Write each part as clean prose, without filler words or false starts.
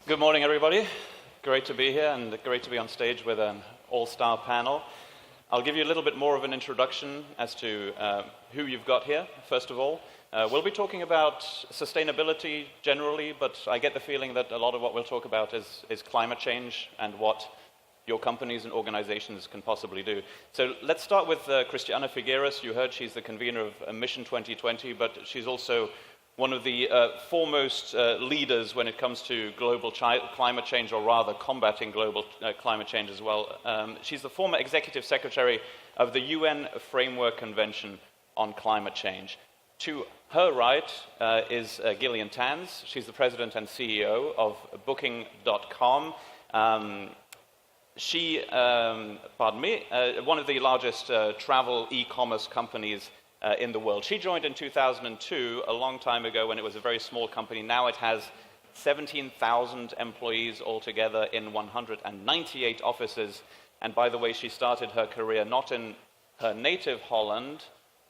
Good morning, everybody. Great to be here and great to be on stage with an all-star panel. I'll give you a little bit more of an introduction as to who you've got here, first of all. We'll be talking about sustainability generally, but I get the feeling that a lot of what we'll talk about is climate change and what your companies and organizations can possibly do. So let's start with Christiana Figueres. You heard she's the convener of Mission 2020, but she's also one of the foremost leaders when it comes to global climate change, or rather combating global climate change as well. She's the former executive secretary of the UN Framework Convention on Climate Change. To her right is Gillian. She's the president and CEO of Booking.com. One of the largest travel e-commerce companies in the world. She joined in 2002, a long time ago, when it was a very small company. Now it has 17,000 employees altogether in 198 offices. And by the way, she started her career not in her native Holland,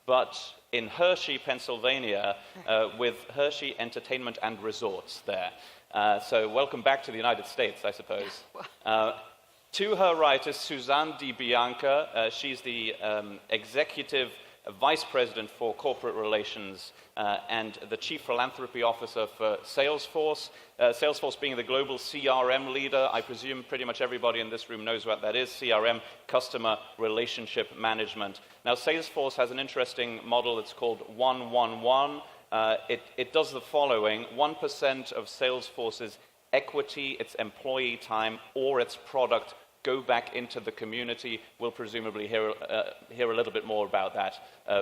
but in Hershey, Pennsylvania, with Hershey Entertainment and Resorts there. So welcome back to the United States, I suppose. To her right is Suzanne DiBianca. She's the executive Vice President for Corporate Relations and the Chief Philanthropy Officer for Salesforce. Salesforce being the global CRM leader. I presume pretty much everybody in this room knows what that is, CRM, Customer Relationship Management. Now, Salesforce has an interesting model. It's called 1-1-1. It does the following. 1% of Salesforce's equity, its employee time, or its product go back into the community. We'll presumably hear a little bit more about that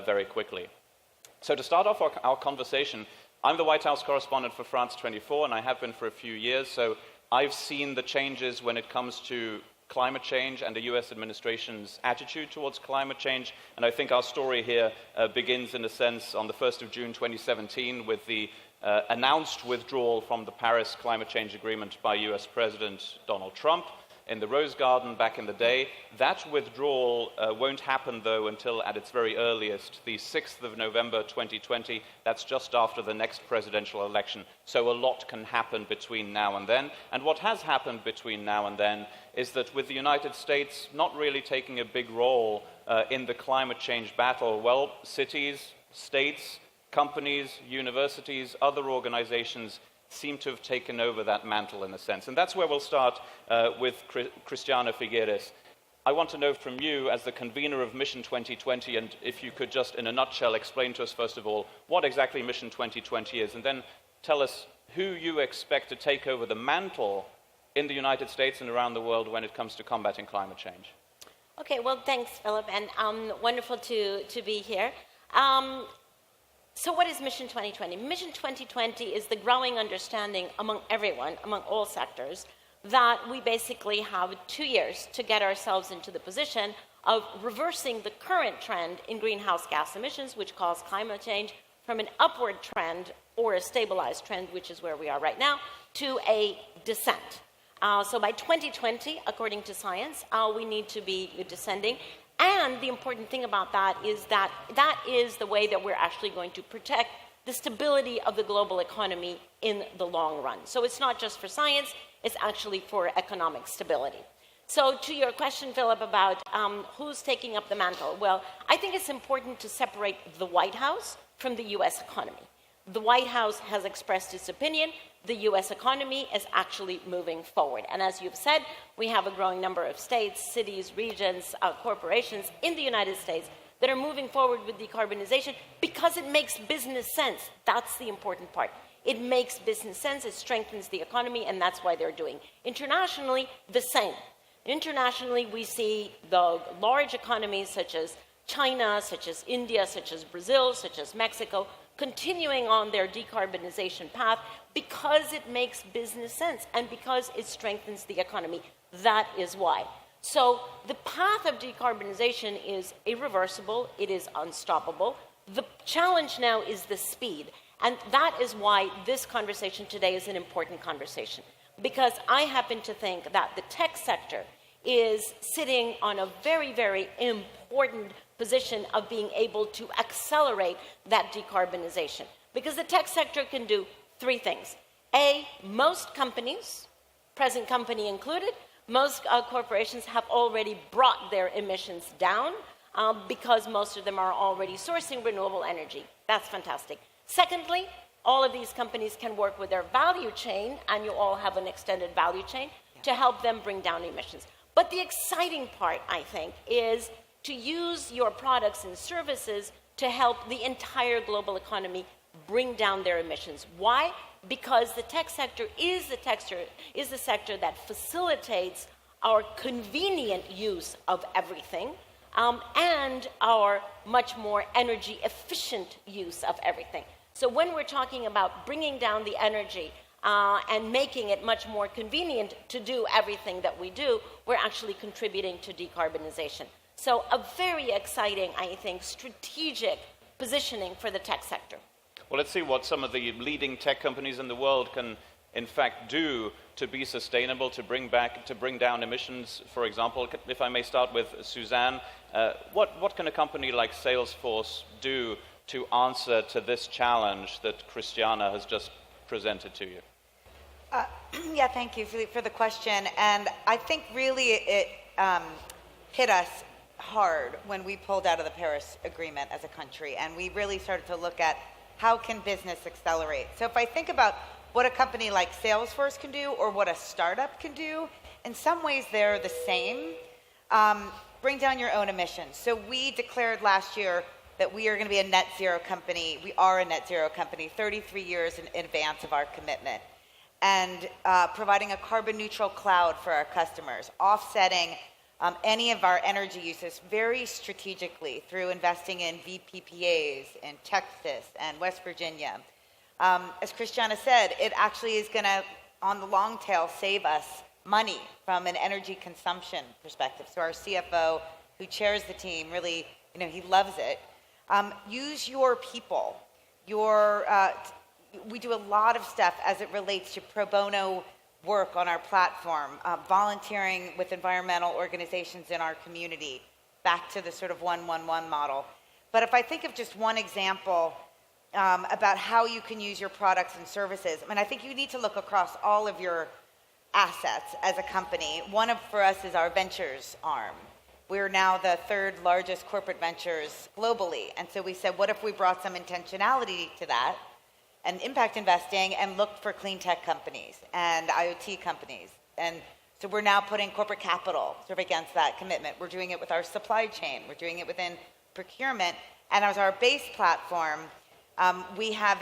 very quickly. So to start off our conversation, I'm the White House correspondent for France 24, and I have been for a few years, so I've seen the changes when it comes to climate change and the US administration's attitude towards climate change, and I think our story here begins, in a sense, on the 1st of June 2017 with the announced withdrawal from the Paris Climate Change Agreement by US President Donald Trump in the Rose Garden back in the day. That withdrawal won't happen, though, until at its very earliest, the 6th of November 2020. That's just after the next presidential election. So a lot can happen between now and then. And what has happened between now and then is that with the United States not really taking a big role in the climate change battle, well, cities, states, companies, universities, other organizations seem to have taken over that mantle in a sense. And that's where we'll start with Christiana Figueres. I want to know from you, as the convener of Mission 2020, and if you could just in a nutshell explain to us, first of all, what exactly Mission 2020 is, and then tell us who you expect to take over the mantle in the United States and around the world when it comes to combating climate change. Okay, well, thanks, Philip, and wonderful to be here. So what is Mission 2020? Mission 2020 is the growing understanding among everyone, among all sectors, that we basically have 2 years to get ourselves into the position of reversing the current trend in greenhouse gas emissions, which cause climate change, from an upward trend or a stabilized trend, which is where we are right now, to a descent. So by 2020, according to science, we need to be descending. And the important thing about that is the way that we're actually going to protect the stability of the global economy in the long run. So it's not just for science, it's actually for economic stability. So to your question, Philip, about who's taking up the mantle, well, I think it's important to separate the White House from the US economy. The White House has expressed its opinion. The US economy is actually moving forward. And as you've said, we have a growing number of states, cities, regions, corporations in the United States that are moving forward with decarbonization because it makes business sense. That's the important part. It makes business sense, it strengthens the economy, and that's why they're doing. Internationally, the same. Internationally, we see the large economies such as China, such as India, such as Brazil, such as Mexico, continuing on their decarbonization path because it makes business sense and because it strengthens the economy. That is why. So the path of decarbonization is irreversible, it is unstoppable. The challenge now is the speed, and that is why this conversation today is an important conversation, because I happen to think that the tech sector is sitting on a very, very important position of being able to accelerate that decarbonization. Because the tech sector can do three things. A, most companies present company included, most corporations have already brought their emissions down because most of them are already sourcing renewable energy. That's fantastic. Secondly, all of these companies can work with their value chain, and you all have an extended value chain, to help them bring down emissions. But the exciting part, I think, is to use your products and services to help the entire global economy bring down their emissions. Why? Because the tech sector is the sector that facilitates our convenient use of everything and our much more energy efficient use of everything. So when we're talking about bringing down the energy and making it much more convenient to do everything that we do, we're actually contributing to decarbonization. So a very exciting, I think, strategic positioning for the tech sector. Well, let's see what some of the leading tech companies in the world can, in fact, do to be sustainable, to bring down emissions. For example, if I may start with Suzanne, what can a company like Salesforce do to answer to this challenge that Christiana has just presented to you? Yeah, thank you for the question. And I think really it hit us hard when we pulled out of the Paris Agreement as a country, and we really started to look at how can business accelerate. So if I think about what a company like Salesforce can do or what a startup can do, in some ways they're the same. Bring down your own emissions. So we declared last year that we are going to be a net zero company. We are a net zero company 33 years in advance of our commitment. And providing a carbon neutral cloud for our customers, offsetting any of our energy uses very strategically through investing in VPPAs in Texas and West Virginia. As Christiana said, it actually is going to, on the long tail, save us money from an energy consumption perspective. So our CFO, who chairs the team, really, he loves it. Use your people. We do a lot of stuff as it relates to pro bono work on our platform, volunteering with environmental organizations in our community, back to the sort of 1-1-1 model. But if I think of just one example about how you can use your products and services, I think you need to look across all of your assets as a company. One for us is our ventures arm. We're now the third largest corporate ventures globally. And so we said, what if we brought some intentionality to that and impact investing and looked for clean tech companies and IoT companies? And so we're now putting corporate capital sort of against that commitment. We're doing it with our supply chain. We're doing it within procurement. And as our base platform, we have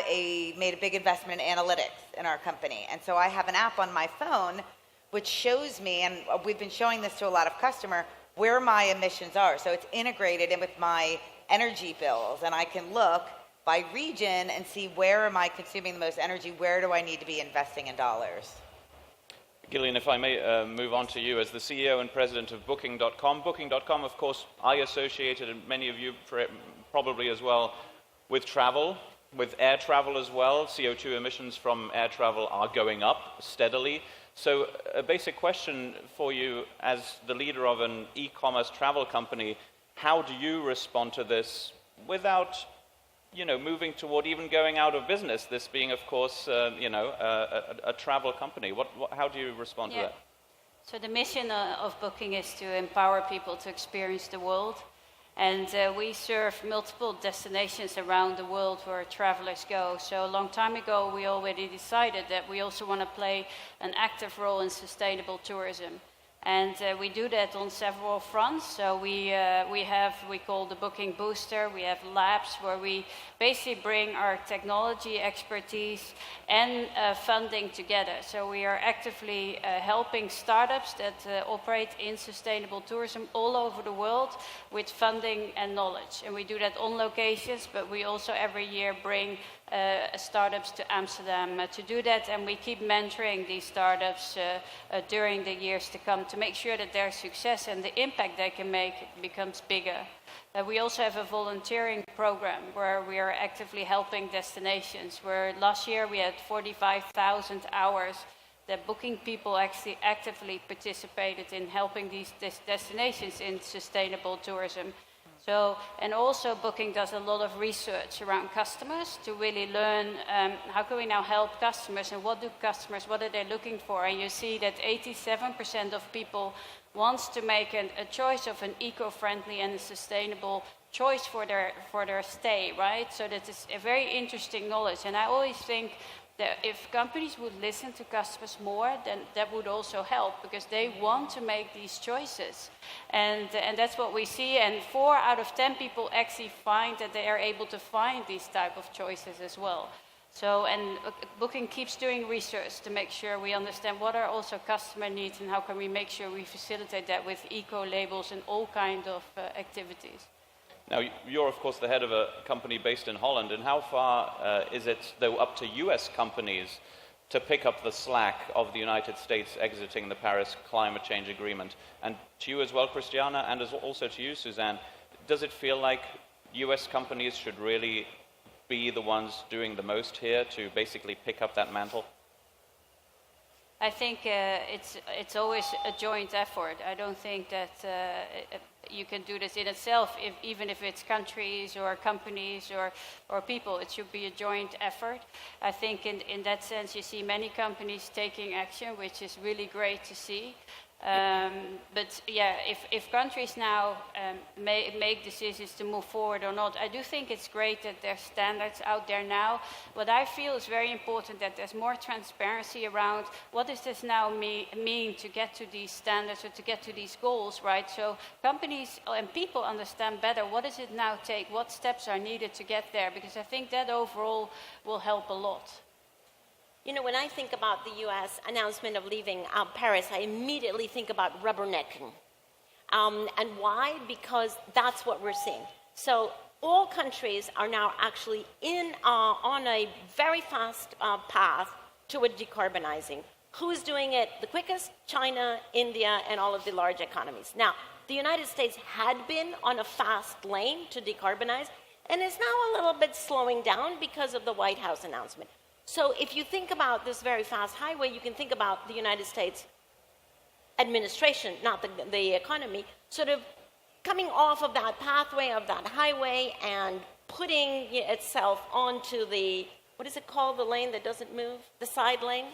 made a big investment in analytics in our company. And so I have an app on my phone which shows me, and we've been showing this to a lot of customers, where my emissions are. So it's integrated in with my energy bills, and I can look by region and see where am I consuming the most energy, where do I need to be investing in dollars. Gillian, if I may move on to you as the CEO and president of Booking.com. Booking.com, of course, I associated, and many of you probably as well, with travel, with air travel as well. CO2 emissions from air travel are going up steadily. So a basic question for you as the leader of an e-commerce travel company, how do you respond to this without, moving toward even going out of business, this being, of course, a travel company? How do you respond to that? So the mission of Booking is to empower people to experience the world. And we serve multiple destinations around the world where travelers go. So a long time ago, we already decided that we also want to play an active role in sustainable tourism. And we do that on several fronts. So we call the Booking Booster. We have labs where we basically bring our technology expertise and funding together. So we are actively helping startups that operate in sustainable tourism all over the world with funding and knowledge. And we do that on locations, but we also every year bring startups to Amsterdam to do that, and we keep mentoring these startups during the years to come to make sure that their success and the impact they can make becomes bigger. We also have a volunteering program where we are actively helping destinations, where last year we had 45,000 hours that Booking people actually actively participated in helping these destinations in sustainable tourism. So, and also Booking does a lot of research around customers to really learn how can we now help customers and what are they looking for? And you see that 87% of people wants to make a choice of an eco-friendly and a sustainable choice for their stay, right? So that is a very interesting knowledge. And I always think that if companies would listen to customers more, then that would also help because they want to make these choices. And that's what we see. And 4 out of 10 people actually find that they are able to find these type of choices as well. So, and Booking keeps doing research to make sure we understand what are also customer needs and how can we make sure we facilitate that with eco-labels and all kind of activities. Now, you're, of course, the head of a company based in Holland, and how far is it, though, up to US companies to pick up the slack of the United States exiting the Paris Climate Change Agreement? And to you as well, Christiana, and also to you, Suzanne, does it feel like US companies should really be the ones doing the most here to basically pick up that mantle? I think it's always a joint effort. I don't think that you can do this in itself, even if it's countries or companies or people. It should be a joint effort. I think in that sense you see many companies taking action, which is really great to see. But yeah, if countries now make decisions to move forward or not, I do think it's great that there's standards out there now. What I feel is very important that there's more transparency around what does this now mean to get to these standards or to get to these goals, right? So companies and people understand better what does it now take, what steps are needed to get there, because I think that overall will help a lot. You know, when I think about the U.S. announcement of leaving Paris, I immediately think about rubbernecking. And why? Because that's what we're seeing. So all countries are now actually on a very fast path toward decarbonizing. Who's doing it the quickest? China, India, and all of the large economies. Now, the United States had been on a fast lane to decarbonize, and is now a little bit slowing down because of the White House announcement. So if you think about this very fast highway, you can think about the United States administration, not the economy, sort of coming off of that pathway, of that highway, and putting itself onto the, what is it called, the lane that doesn't move? The side lane?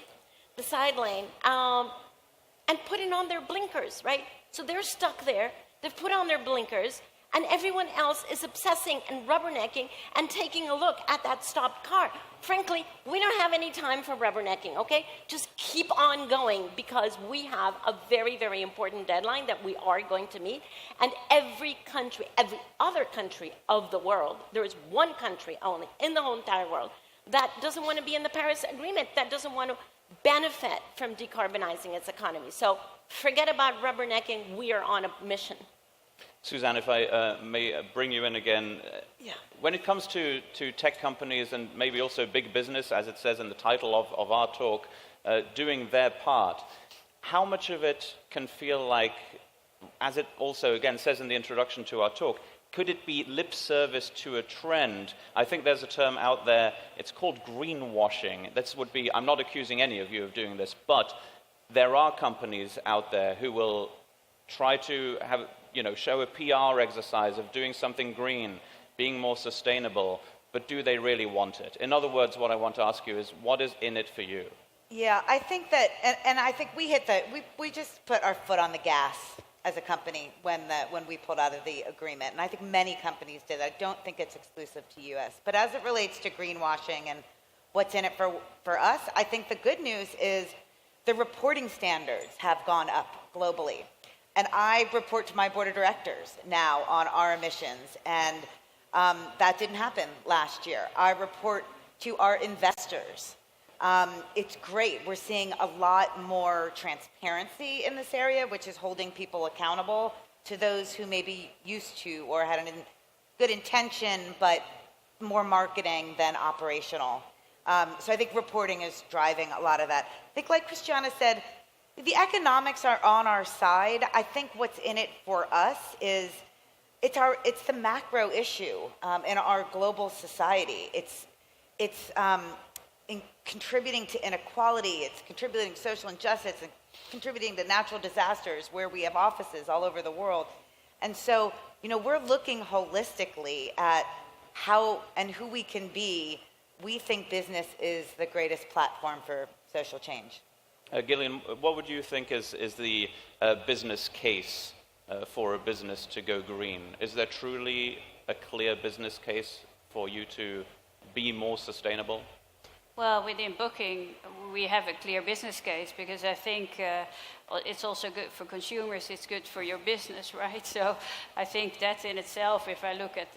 The side lane. And putting on their blinkers, right? So they're stuck there. They've put on their blinkers. And everyone else is obsessing and rubbernecking and taking a look at that stopped car. Frankly, we don't have any time for rubbernecking, okay? Just keep on going because we have a very, very important deadline that we are going to meet. And every country, every other country of the world, there is one country only in the whole entire world that doesn't want to be in the Paris Agreement, that doesn't want to benefit from decarbonizing its economy. So forget about rubbernecking. We are on a mission. Suzanne, if I may bring you in again, when it comes to tech companies and maybe also big business, as it says in the title of our talk, doing their part, how much of it can feel like, as it also again says in the introduction to our talk, could it be lip service to a trend? I think there's a term out there, it's called greenwashing. This would be, I'm not accusing any of you of doing this, but there are companies out there who will try to have, show a PR exercise of doing something green, being more sustainable, but do they really want it? In other words, what I want to ask you is, what is in it for you? Yeah, I think that, and I think we just put our foot on the gas as a company when we pulled out of the agreement, and I think many companies did. I don't think it's exclusive to U.S. But as it relates to greenwashing and what's in it for us, I think the good news is the reporting standards have gone up globally. And I report to my board of directors now on our emissions, and that didn't happen last year. I report to our investors. It's great. We're seeing a lot more transparency in this area, which is holding people accountable to those who maybe used to or had a good intention, but more marketing than operational. So I think reporting is driving a lot of that. I think, like Christiana said, the economics are on our side. I think what's in it for us is it's the macro issue in our global society. It's contributing to inequality. It's contributing to social injustice and contributing to natural disasters where we have offices all over the world. And so we're looking holistically at how and who we can be. We think business is the greatest platform for social change. Gillian, what would you think is the business case for a business to go green? Is there truly a clear business case for you to be more sustainable? Well, within Booking, we have a clear business case because I think it's also good for consumers, it's good for your business, right? So I think that in itself, if I look at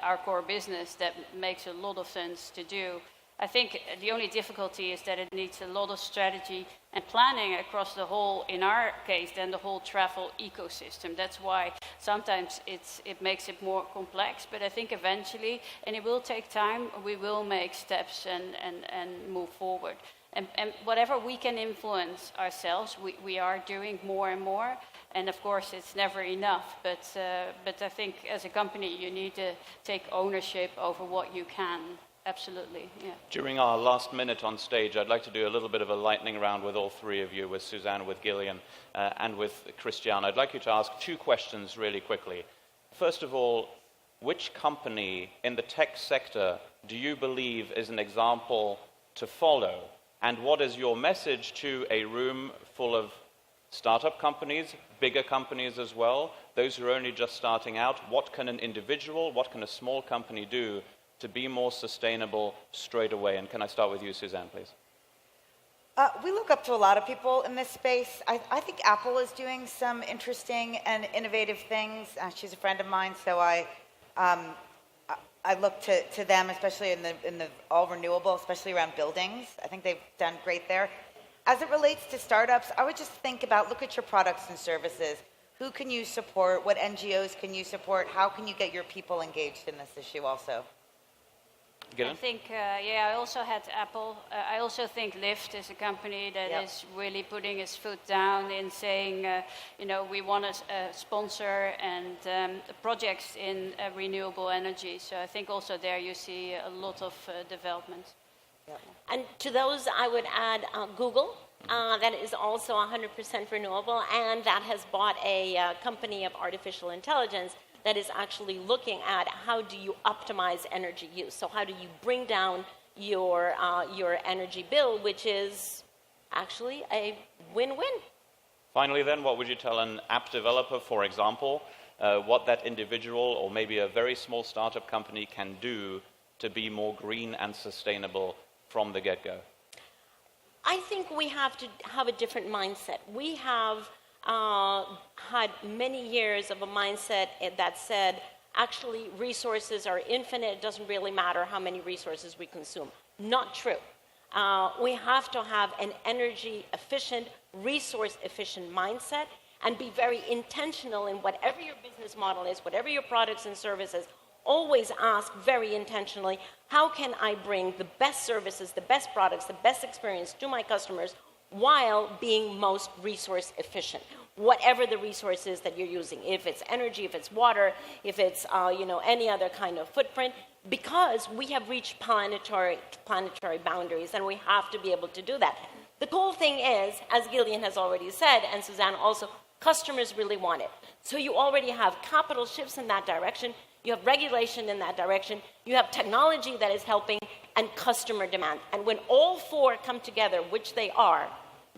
our core business, that makes a lot of sense to do. I think the only difficulty is that it needs a lot of strategy and planning across the whole, in our case, then the whole travel ecosystem. That's why sometimes it makes it more complex, but I think eventually, and it will take time, we will make steps and move forward. And whatever we can influence ourselves, we are doing more and more. And of course, it's never enough, but I think as a company, you need to take ownership over what you can. Absolutely, yeah. During our last minute on stage, I'd like to do a little bit of a lightning round with all three of you, with Suzanne, with Gillian, and with Christiana. I'd like you to ask two questions really quickly. First of all, which company in the tech sector do you believe is an example to follow? And what is your message to a room full of startup companies, bigger companies as well, those who are only just starting out? What can an individual, what can a small company do to be more sustainable straight away? And can I start with you, Suzanne, please? We look up to a lot of people in this space. I think Apple is doing some interesting and innovative things. She's a friend of mine, so I look to them, especially in the all renewable, especially around buildings. I think they've done great there. As it relates to startups, I would just think about, look at your products and services. Who can you support? What NGOs can you support? How can you get your people engaged in this issue also? Gillian? I think, I also had Apple. I also think Lyft is a company that is really putting its foot down in saying, we want to sponsor and projects in renewable energy. So I think also there you see a lot of development. Yeah. And to those, I would add Google. That is also 100% renewable, and that has bought a company of artificial intelligence that is actually looking at how do you optimize energy use. So how do you bring down your energy bill, which is actually a win-win. Finally then, what would you tell an app developer, for example, what that individual or maybe a very small startup company can do to be more green and sustainable from the get-go? I think we have to have a different mindset. We have had many years of a mindset that said, actually, resources are infinite. It doesn't really matter how many resources we consume. Not true. We have to have an energy-efficient, resource-efficient mindset and be very intentional in whatever your business model is, whatever your products and services. Always ask very intentionally, how can I bring the best services, the best products, the best experience to my customers while being most resource efficient? Whatever the resource is that you're using, if it's energy, if it's water, if it's any other kind of footprint, because we have reached planetary boundaries and we have to be able to do that. The cool thing is, as Gillian has already said, and Suzanne also, customers really want it. So you already have capital shifts in that direction, you have regulation in that direction, you have technology that is helping, and customer demand. And when all four come together, which they are,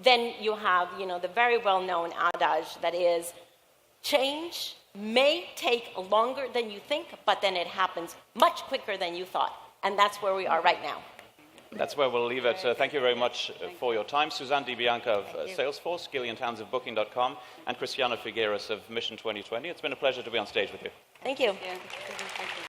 then you have, the very well-known adage that is, change may take longer than you think, but then it happens much quicker than you thought. And that's where we are right now. That's where we'll leave it. Thank you very much for your time. Suzanne DiBianca of Salesforce, Gillian Towns of Booking.com, and Christiana Figueres of Mission 2020. It's been a pleasure to be on stage with you. Thank you. Yeah.